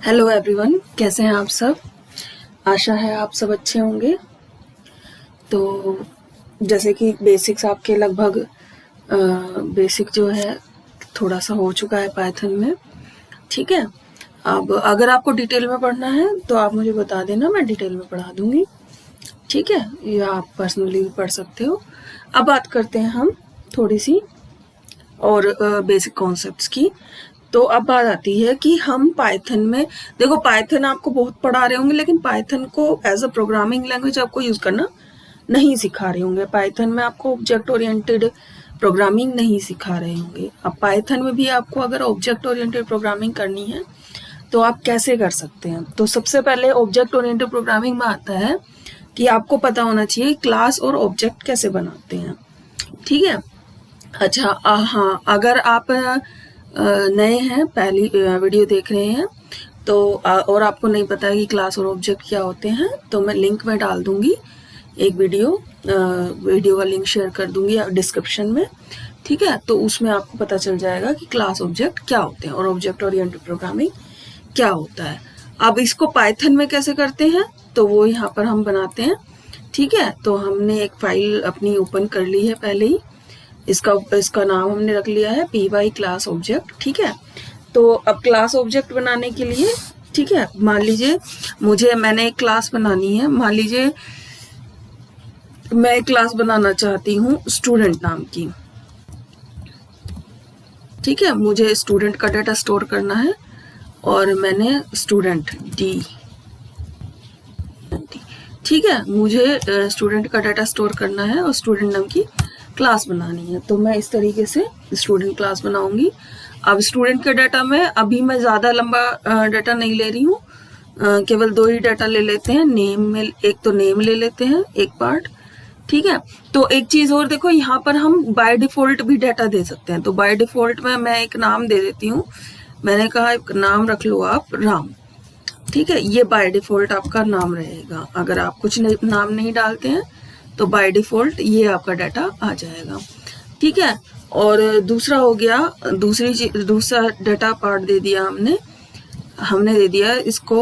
Hello everyone, कैसे हैं आप सब। आशा है आप सब अच्छे होंगे। तो जैसे कि बेसिक्स आपके लगभग बेसिक जो है थोड़ा सा हो चुका है पाइथन में, ठीक है। अब अगर आपको डिटेल में पढ़ना है तो आप मुझे बता देना, मैं डिटेल में पढ़ा दूंगी, ठीक है, या आप पर्सनली भी पढ़ सकते हो। अब बात करते हैं हम थोड़ी सी और बेसिक कॉन्सेप्ट्स की। तो अब बात आती है कि हम पाइथन में, देखो पाइथन आपको बहुत पढ़ा रहे होंगे, लेकिन पाइथन को एज अ प्रोग्रामिंग लैंग्वेज आपको यूज करना नहीं सिखा रहे होंगे। पाइथन में आपको ऑब्जेक्ट ओरिएंटेड प्रोग्रामिंग नहीं सिखा रहे होंगे। अब पाइथन में भी आपको अगर ऑब्जेक्ट ओरिएंटेड प्रोग्रामिंग करनी है तो आप कैसे कर सकते हैं। तो सबसे पहले ऑब्जेक्ट ओरिएंटेड प्रोग्रामिंग में आता है कि आपको पता होना चाहिए क्लास और ऑब्जेक्ट कैसे बनाते हैं, ठीक है। अच्छा, हाँ, अगर आप नए हैं, पहली वीडियो देख रहे हैं तो और आपको नहीं पता है कि क्लास और ऑब्जेक्ट क्या होते हैं, तो मैं लिंक में डाल दूंगी एक वीडियो का लिंक शेयर कर दूंगी डिस्क्रिप्शन में, ठीक है। तो उसमें आपको पता चल जाएगा कि क्लास ऑब्जेक्ट क्या होते हैं और ऑब्जेक्ट ओरिएंटेड प्रोग्रामिंग क्या होता है। अब इसको पाइथन में कैसे करते हैं तो वो यहाँ पर हम बनाते हैं, ठीक है। तो हमने एक फाइल अपनी ओपन कर ली है पहले ही, इसका नाम हमने रख लिया है py क्लास ऑब्जेक्ट, ठीक है। तो अब क्लास ऑब्जेक्ट बनाने के लिए, ठीक है, मान लीजिए मैंने एक क्लास बनानी है। मान लीजिए मैं एक क्लास बनाना चाहती हूँ स्टूडेंट नाम की, ठीक है। मुझे स्टूडेंट का डाटा स्टोर करना है और मैंने स्टूडेंट डी, ठीक है, मुझे स्टूडेंट का डाटा स्टोर करना है और स्टूडेंट नाम की क्लास बनानी है। तो मैं इस तरीके से स्टूडेंट क्लास बनाऊंगी। अब स्टूडेंट के डाटा में अभी मैं ज़्यादा लंबा डाटा नहीं ले रही हूँ, केवल 2 ही डाटा ले लेते हैं। नेम में एक तो नेम ले लेते हैं एक पार्ट, ठीक है। तो एक चीज़ और देखो, यहाँ पर हम बाय डिफ़ॉल्ट भी डाटा दे सकते हैं। तो बाय डिफ़ॉल्ट में मैं एक नाम दे देती हूँ। मैंने कहा एक नाम रख लो आप राम, ठीक है। ये बाय डिफ़ॉल्ट आपका नाम रहेगा। अगर आप कुछ नाम नहीं डालते हैं तो बाय डिफ़ॉल्ट ये आपका डाटा आ जाएगा, ठीक है। और दूसरा हो गया, दूसरा डाटा पार्ट दे दिया हमने दे दिया इसको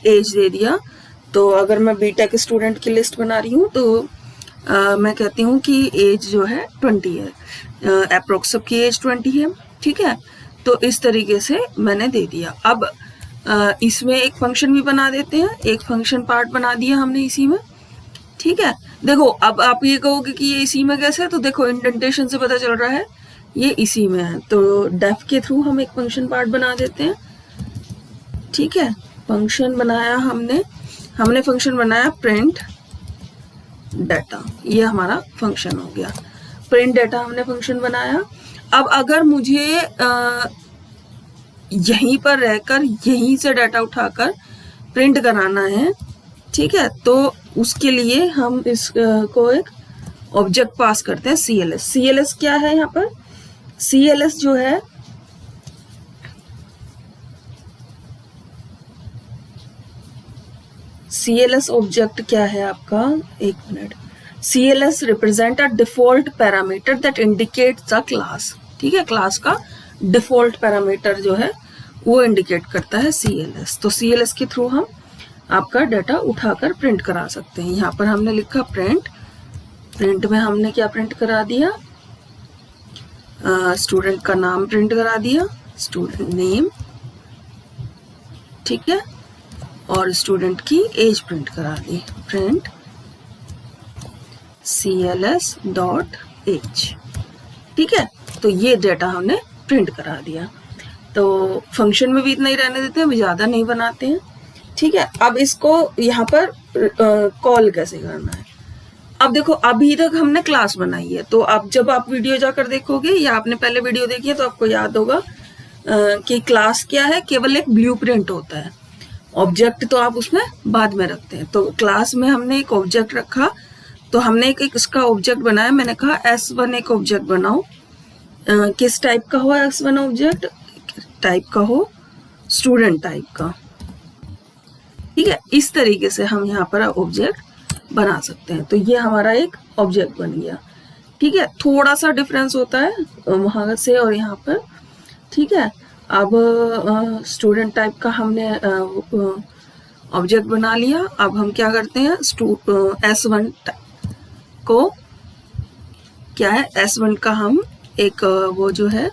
एज दे दिया। तो अगर मैं बीटेक स्टूडेंट की लिस्ट बना रही हूँ तो मैं कहती हूँ कि एज जो है 20 है, अप्रोक्स सबकी एज 20 है, ठीक है। तो इस तरीके से मैंने दे दिया। अब इसमें एक फंक्शन भी बना देते हैं, एक फंक्शन पार्ट बना दिया हमने इसी में, ठीक है। देखो अब आप ये कहोगे कि ये इसी में कैसे है, तो देखो इंडेंटेशन से पता चल रहा है ये इसी में है। तो डेफ के थ्रू हम एक फंक्शन पार्ट बना देते हैं, ठीक है। फंक्शन बनाया हमने फंक्शन बनाया प्रिंट डाटा, ये हमारा फंक्शन हो गया। प्रिंट डाटा हमने फंक्शन बनाया। अब अगर मुझे यहीं पर रहकर यहीं से डाटा उठाकर प्रिंट कराना है, ठीक है, तो उसके लिए हम इसको एक ऑब्जेक्ट पास करते हैं CLS। CLS क्या है यहाँ पर? CLS जो है CLS ऑब्जेक्ट क्या है आपका, एक minute. CLS represent a default parameter that indicates a class, ठीक है। क्लास का डिफॉल्ट पैरामीटर जो है वो इंडिकेट करता है CLS। तो CLS के थ्रू हम आपका डाटा उठाकर प्रिंट करा सकते हैं। यहाँ पर हमने लिखा प्रिंट में हमने क्या प्रिंट करा दिया, स्टूडेंट का नाम प्रिंट करा दिया, स्टूडेंट नेम, ठीक है, और स्टूडेंट की एज प्रिंट करा दी, प्रिंट CLS डॉट एज, ठीक है। तो ये डाटा हमने प्रिंट करा दिया। तो फंक्शन में भी इतना ही रहने देते हैं, अभी ज़्यादा नहीं बनाते हैं, ठीक है। अब इसको यहाँ पर कॉल कैसे करना है। अब देखो अभी तक हमने क्लास बनाई है, तो अब जब आप वीडियो जाकर देखोगे या आपने पहले वीडियो देखी है तो आपको याद होगा कि क्लास क्या है, केवल एक ब्लूप्रिंट होता है। ऑब्जेक्ट तो आप उसमें बाद में रखते हैं। तो क्लास में हमने एक ऑब्जेक्ट रखा, तो हमने एक इसका ऑब्जेक्ट बनाया। मैंने कहा S1 एक ऑब्जेक्ट बनाओ, किस टाइप का हो S1 ऑब्जेक्ट, टाइप का हो स्टूडेंट टाइप का, ठीक है। इस तरीके से हम यहाँ पर ऑब्जेक्ट बना सकते हैं। तो ये हमारा एक ऑब्जेक्ट बन गया, ठीक है। थोड़ा सा डिफरेंस होता है वहां से और यहाँ पर, ठीक है। अब स्टूडेंट टाइप का हमने ऑब्जेक्ट बना लिया। अब हम क्या करते हैं, S1 को क्या है, S1 का हम एक वो जो है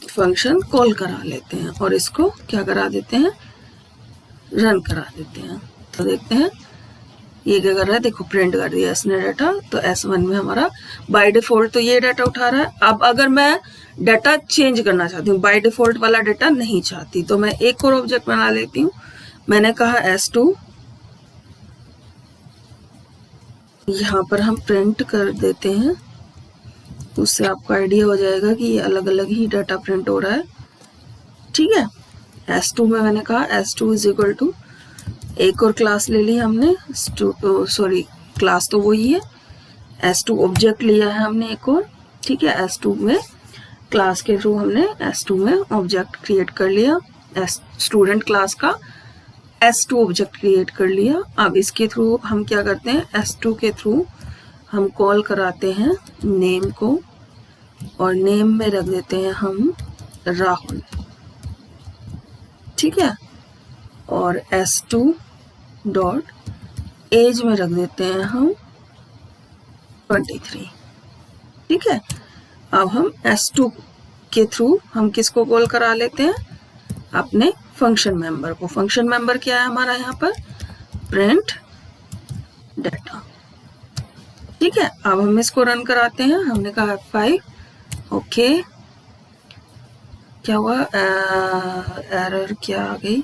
फंक्शन कॉल करा लेते हैं और इसको क्या करा देते हैं, रन करा देते हैं। तो देखते हैं ये क्या कर रहा है, देखो प्रिंट कर दिया इसने डाटा। तो S1 में हमारा बाय डिफॉल्ट तो ये डाटा उठा रहा है। अब अगर मैं डाटा चेंज करना चाहती हूँ, बाय डिफॉल्ट वाला डाटा नहीं चाहती, तो मैं एक और ऑब्जेक्ट बना लेती हूँ। मैंने कहा S2, यहाँ पर हम प्रिंट कर देते हैं, उससे आपको आइडिया हो जाएगा कि ये अलग अलग ही डाटा प्रिंट हो रहा है। ठीक है, S2 में मैंने कहा S2 इज इक्वल टू, एक और क्लास ले ली हमने, सॉरी क्लास तो वही है, S2 ऑब्जेक्ट लिया है हमने एक और। ठीक है, S2 में क्लास के थ्रू हमने S2 में ऑब्जेक्ट क्रिएट कर लिया, स्टूडेंट क्लास का S2 ऑब्जेक्ट क्रिएट कर लिया। अब इसके थ्रू हम क्या करते हैं, S2 के थ्रू हम कॉल कराते हैं नेम को, और नेम में रख देते हैं हम राहुल। ठीक है, और S2 डॉट एज में रख देते हैं हम 23। ठीक है, अब हम S2 के थ्रू हम किसको कॉल करा लेते हैं, अपने फंक्शन मेंबर को। फंक्शन मेंबर क्या है हमारा यहाँ पर, प्रिंट डाटा। ठीक है, अब हम इसको रन कराते हैं। हमने कहा F5, ओके, क्या हुआ, एरर क्या आ गई,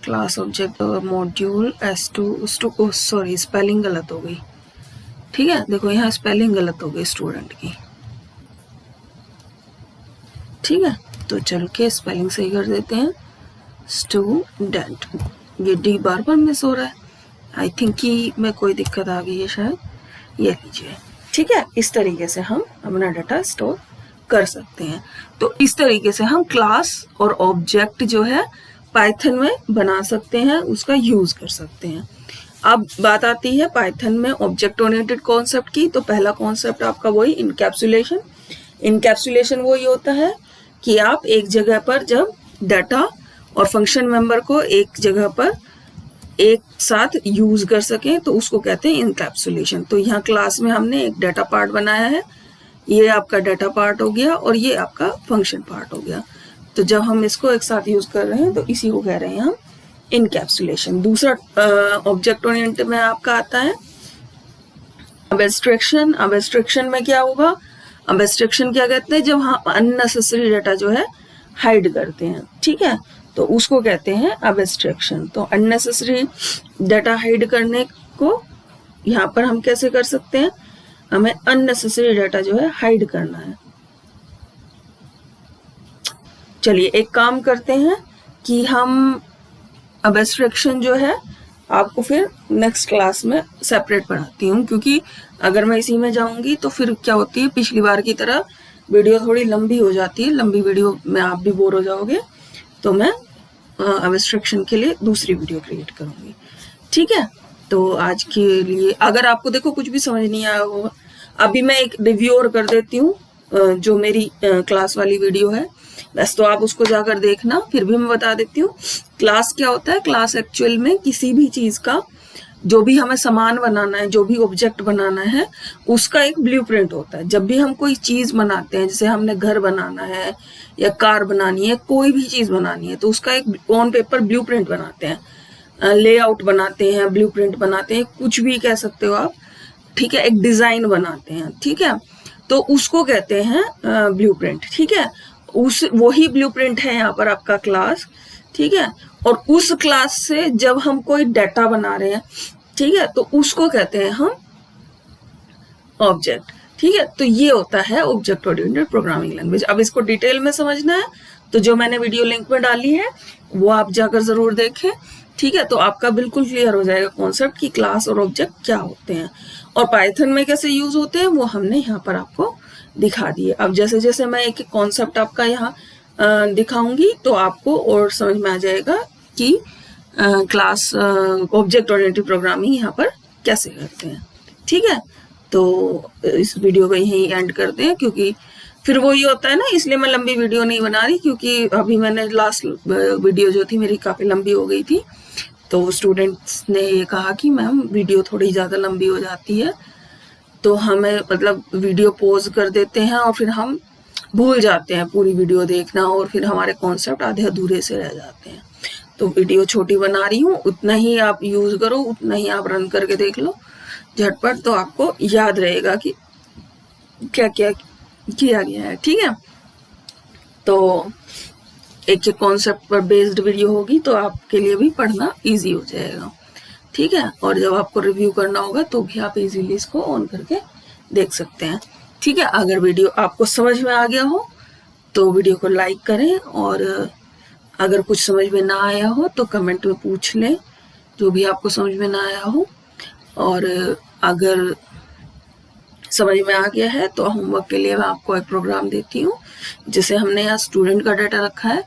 class object module S2 sorry spelling गलत हो गई। ठीक है, देखो यहाँ स्पेलिंग गलत हो गई स्टूडेंट की। ठीक है, तो चल के स्पेलिंग सही कर देते हैं, स्टूडेंट, ये डी बार बार मिस हो रहा है, आई थिंक कि में कोई दिक्कत आ गई है शायद, ये लीजिए। ठीक है, इस तरीके से हम अपना डाटा स्टोर कर सकते हैं। तो इस तरीके से हम क्लास और ऑब्जेक्ट जो है पाइथन में बना सकते हैं, उसका यूज कर सकते हैं। अब बात आती है पाइथन में ऑब्जेक्ट ओरिएंटेड कॉन्सेप्ट की। तो पहला कॉन्सेप्ट आपका वही इनकैप्सुलेशन। इनकैप्सुलेशन वही होता है कि आप एक जगह पर जब डाटा और फंक्शन मेंबर को एक जगह पर एक साथ यूज कर सकें, तो उसको कहते हैं इनकैप्सुलेशन। तो यहाँ क्लास में हमने एक डाटा पार्ट बनाया है, ये आपका डाटा पार्ट हो गया और ये आपका फंक्शन पार्ट हो गया। तो जब हम इसको एक साथ यूज कर रहे हैं तो इसी को कह रहे हैं हम इनकैप्सुलेशन। दूसरा ऑब्जेक्ट ओरिएंटेड में आपका आता है अबस्ट्रैक्शन। अबस्ट्रैक्शन में क्या होगा, अबस्ट्रैक्शन क्या कहते हैं, जब हम अननेसेसरी डाटा जो है हाइड करते हैं। ठीक है, तो उसको कहते हैं अबस्ट्रैक्शन। तो अननेसेसरी डाटा हाइड करने को यहाँ पर हम कैसे कर सकते हैं, हमें अननेसेसरी डाटा जो है हाइड करना है। चलिए एक काम करते हैं कि हम अबस्ट्रैक्शन जो है आपको फिर नेक्स्ट क्लास में सेपरेट पढ़ाती हूँ, क्योंकि अगर मैं इसी में जाऊंगी तो फिर क्या होती है, पिछली बार की तरह वीडियो थोड़ी लंबी हो जाती है, लंबी वीडियो में आप भी बोर हो जाओगे। तो मैं अबस्ट्रैक्शन के लिए दूसरी वीडियो क्रिएट करूंगी। ठीक है, तो आज के लिए अगर आपको देखो कुछ भी समझ नहीं आया होगा, अभी मैं एक रिव्यू और कर देती हूँ जो मेरी क्लास वाली वीडियो है, बस तो आप उसको जाकर देखना। फिर भी मैं बता देती हूँ क्लास क्या होता है। क्लास एक्चुअल में किसी भी चीज का जो भी हमें सामान बनाना है, जो भी ऑब्जेक्ट बनाना है, उसका एक ब्लूप्रिंट होता है। जब भी हम कोई चीज बनाते हैं, जैसे हमने घर बनाना है या कार बनानी है, कोई भी चीज बनानी है, तो उसका एक ऑन पेपर ब्लूप्रिंट बनाते हैं, लेआउट बनाते हैं, ब्लूप्रिंट बनाते हैं, कुछ भी कह सकते हो आप। ठीक है, एक डिजाइन बनाते हैं। ठीक है, तो उसको कहते हैं ब्लूप्रिंट। ठीक है, उस वही ब्लूप्रिंट है यहाँ पर आपका क्लास। ठीक है, और उस क्लास से जब हम कोई डाटा बना रहे हैं, ठीक है, तो उसको कहते हैं हम ऑब्जेक्ट। ठीक है, तो ये होता है ऑब्जेक्ट ओरिएंटेड प्रोग्रामिंग लैंग्वेज। अब इसको डिटेल में समझना है तो जो मैंने वीडियो लिंक में डाली है वो आप जाकर जरूर देखें। ठीक है, तो आपका बिल्कुल क्लियर हो जाएगा कॉन्सेप्ट कि क्लास और ऑब्जेक्ट क्या होते हैं और पाइथन में कैसे यूज होते हैं, वो हमने यहाँ पर आपको दिखा दिए। अब जैसे जैसे मैं एक कॉन्सेप्ट आपका यहाँ दिखाऊंगी तो आपको और समझ में आ जाएगा कि क्लास ऑब्जेक्ट ओरिएंटेड प्रोग्रामिंग यहाँ पर कैसे करते हैं। ठीक है, तो इस वीडियो को यहीं एंड करते हैं, क्योंकि फिर वही होता है ना, इसलिए मैं लंबी वीडियो नहीं बना रही, क्योंकि अभी मैंने लास्ट वीडियो जो थी मेरी काफ़ी लंबी हो गई थी, तो स्टूडेंट्स ने ये कहा कि मैम वीडियो थोड़ी ज़्यादा लंबी हो जाती है, तो हमें मतलब वीडियो पॉज कर देते हैं और फिर हम भूल जाते हैं पूरी वीडियो देखना, और फिर हमारे कॉन्सेप्ट आधे अधूरे से रह जाते हैं। तो वीडियो छोटी बना रही हूँ, उतना ही आप यूज़ करो, उतना ही आप रन करके देख लो झटपट, तो आपको याद रहेगा कि क्या क्या किया गया है। ठीक है, तो एक एक कॉन्सेप्ट पर बेस्ड वीडियो होगी तो आपके लिए भी पढ़ना इजी हो जाएगा। ठीक है, और जब आपको रिव्यू करना होगा तो भी आप इजीली इसको ऑन करके देख सकते हैं। ठीक है, अगर वीडियो आपको समझ में आ गया हो तो वीडियो को लाइक करें, और अगर कुछ समझ में ना आया हो तो कमेंट में पूछ लें, जो भी आपको समझ में ना आया हो। और अगर समझ में आ गया है तो होमवर्क के लिए मैं आपको एक प्रोग्राम देती हूँ, जिसे हमने यहाँ स्टूडेंट का डाटा रखा है,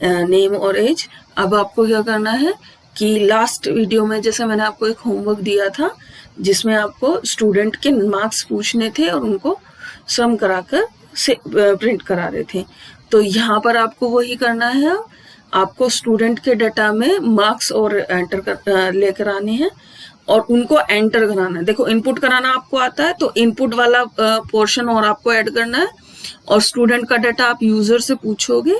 नेम और एज। अब आपको क्या करना है कि लास्ट वीडियो में जैसे मैंने आपको एक होमवर्क दिया था जिसमें आपको स्टूडेंट के मार्क्स पूछने थे और उनको सम कराकर से प्रिंट करा रहे थे, तो यहाँ पर आपको वही करना है। आपको स्टूडेंट के डाटा में मार्क्स और एंटर लेकर आने हैं और उनको एंटर कराना है। देखो, इनपुट कराना आपको आता है, तो इनपुट वाला पोर्शन और आपको ऐड करना है, और स्टूडेंट का डाटा आप यूजर से पूछोगे,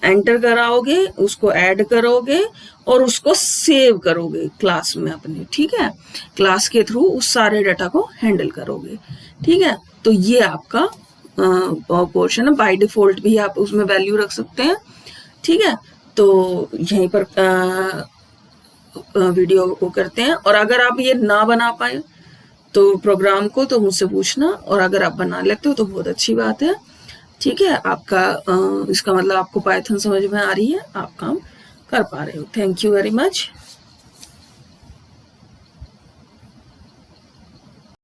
एंटर कराओगे, उसको ऐड करोगे और उसको सेव करोगे क्लास में अपने। ठीक है, क्लास के थ्रू उस सारे डाटा को हैंडल करोगे। ठीक है, तो ये आपका पोर्शन है। बाय डिफॉल्ट भी आप उसमें वैल्यू रख सकते हैं। ठीक है, तो यहीं पर वीडियो को करते हैं, और अगर आप ये ना बना पाए तो प्रोग्राम को तो मुझसे पूछना, और अगर आप बना लेते हो तो बहुत अच्छी बात है। ठीक है, आपका इसका मतलब आपको पाइथन समझ में आ रही है, आप काम कर पा रहे हो। Thank you very much.